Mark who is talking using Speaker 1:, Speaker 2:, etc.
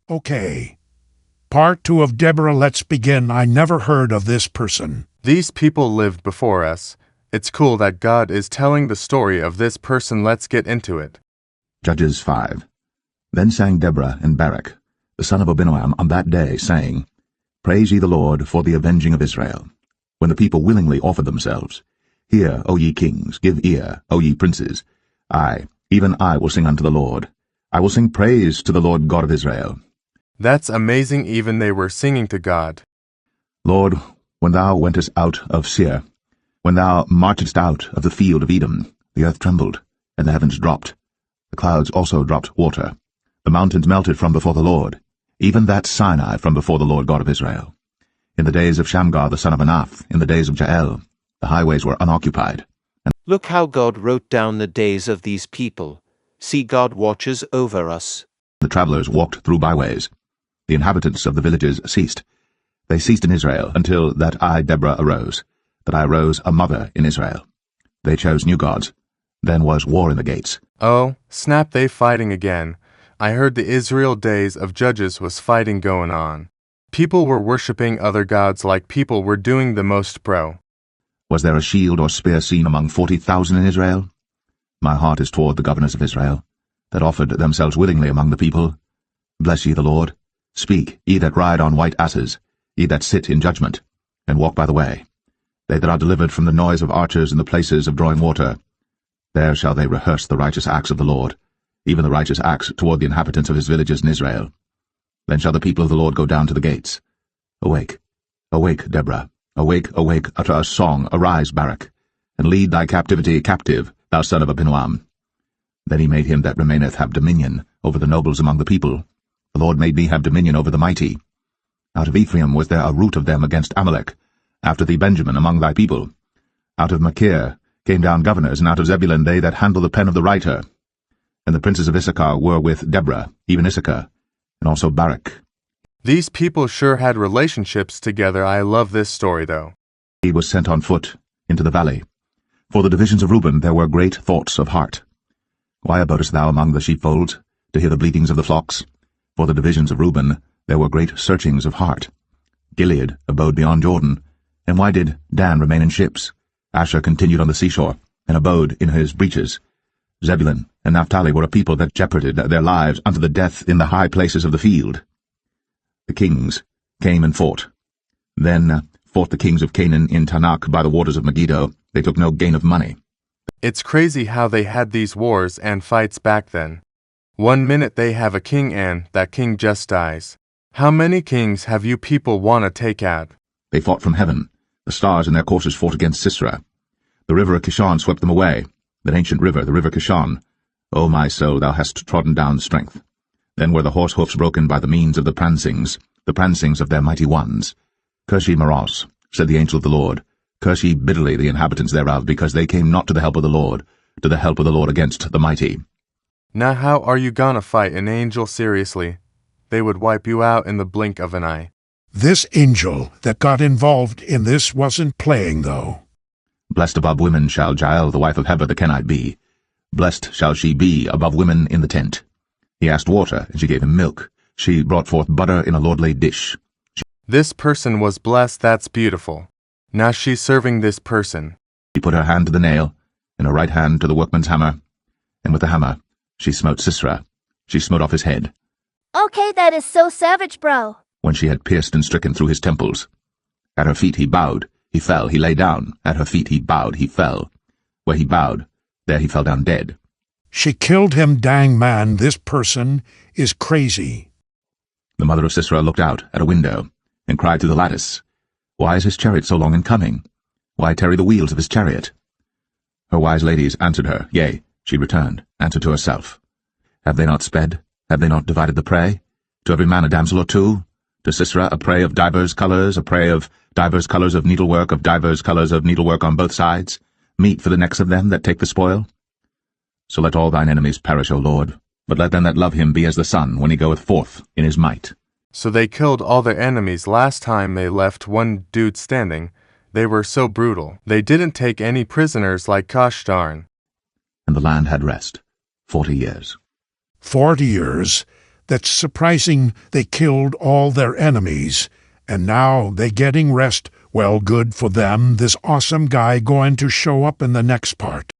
Speaker 1: Okay. Part 2 of Deborah, let's begin. I never heard of this person.
Speaker 2: These people lived before us. It's cool that God is telling the story of this person. Let's get into it.
Speaker 3: Judges 5. Then sang Deborah and Barak, the son of Abinoam, on that day, saying, Praise ye the Lord for the avenging of Israel, when the people willingly offered themselves. Hear, O ye kings, give ear, O ye princes. I, even I, will sing unto the Lord. I will sing praise to the Lord God of Israel.
Speaker 2: That's amazing. Even they were singing to God.
Speaker 3: Lord, when thou wentest out of Seir, when thou marchedst out of the field of Edom, the earth trembled, and the heavens dropped. The clouds also dropped water. The mountains melted from before the Lord, even that Sinai from before the Lord God of Israel. In the days of Shamgar the son of Anath, in the days of Jael, the highways were unoccupied.
Speaker 4: Look how God wrote down the days of these people. See, God watches over us.
Speaker 3: The travelers walked through byways. The inhabitants of the villages ceased. They ceased in Israel until that I, Deborah, arose, that I arose a mother in Israel. They chose new gods. Then was war in the gates.
Speaker 2: Oh, snap, they fighting again. I heard the Israel days of Judges was fighting going on. People were worshipping other gods like people were doing the most, bro.
Speaker 3: Was there a shield or spear seen among 40,000 in Israel? My heart is toward the governors of Israel, that offered themselves willingly among the people. Bless ye the Lord. Speak, ye that ride on white asses, ye that sit in judgment, and walk by the way. They that are delivered from the noise of archers in the places of drawing water. There shall they rehearse the righteous acts of the Lord, even the righteous acts toward the inhabitants of his villages in Israel. Then shall the people of the Lord go down to the gates. Awake, awake, Deborah. Awake, awake, utter a song, arise, Barak, and lead thy captivity captive, thou son of Abinoam. Then he made him that remaineth have dominion over the nobles among the people. The Lord made me have dominion over the mighty. Out of Ephraim was there a root of them against Amalek, after thee Benjamin among thy people. Out of Machir came down governors, and out of Zebulun they that handle the pen of the writer. And the princes of Issachar were with Deborah, even Issachar, and also Barak.
Speaker 2: These people sure had relationships together. I love this story, though.
Speaker 3: He was sent on foot into the valley. For the divisions of Reuben there were great thoughts of heart. Why abodest thou among the sheepfolds, to hear the bleatings of the flocks? For the divisions of Reuben there were great searchings of heart. Gilead abode beyond Jordan. And why did Dan remain in ships? Asher continued on the seashore, and abode in his breaches. Zebulun and Naphtali were a people that jeoparded their lives unto the death in the high places of the field. The kings came and fought. Then fought the kings of Canaan in Tanakh by the waters of Megiddo. They took no gain of money.
Speaker 2: It's crazy how they had these wars and fights back then. 1 minute they have a king and that king just dies. How many kings have you people want to take out?
Speaker 3: They fought from heaven. The stars in their courses fought against Sisera. The river of Kishon swept them away. That ancient river, the river Kishon. O my soul, thou hast trodden down strength. Then were the horse hoofs broken by the means of the prancings of their mighty ones. Curse ye Meroz, said the angel of the Lord. Curse ye bitterly the inhabitants thereof, because they came not to the help of the Lord, to the help of the Lord against the mighty.
Speaker 2: Now how are you gonna fight an angel seriously? They would wipe you out in the blink of an eye.
Speaker 1: This angel that got involved in this wasn't playing, though.
Speaker 3: Blessed above women shall Jael the wife of Heber the Kenite be. Blessed shall she be above women in the tent. He asked water, and she gave him milk. She brought forth butter in a lordly dish.
Speaker 2: This person was blessed. That's beautiful. Now she's serving this person.
Speaker 3: She put her hand to the nail, and her right hand to the workman's hammer, and with the hammer she smote Sisera. She smote off his head.
Speaker 5: Okay, that is so savage, bro.
Speaker 3: When she had pierced and stricken through his temples. At her feet he bowed, he fell, he lay down. At her feet he bowed, he fell. Where he bowed, there he fell down dead.
Speaker 1: She killed him, dang man, this person is crazy.
Speaker 3: The mother of Sisera looked out at a window, and cried through the lattice, Why is his chariot so long in coming? Why tarry the wheels of his chariot? Her wise ladies answered her, yea, she returned, answered to herself. Have they not sped? Have they not divided the prey? To every man a damsel or two? To Sisera a prey of divers colours, a prey of divers colours of needlework, of divers colours of needlework on both sides, meat for the necks of them that take the spoil? So let all thine enemies perish, O Lord, but let them that love him be as the sun when he goeth forth in his might.
Speaker 2: So they killed all their enemies. Last time they left one dude standing. They were so brutal. They didn't take any prisoners like gosh darn.
Speaker 3: And the land had rest 40 years.
Speaker 1: 40 years? That's surprising they killed all their enemies, and now they getting rest. Well, good for them. This awesome guy going to show up in the next part.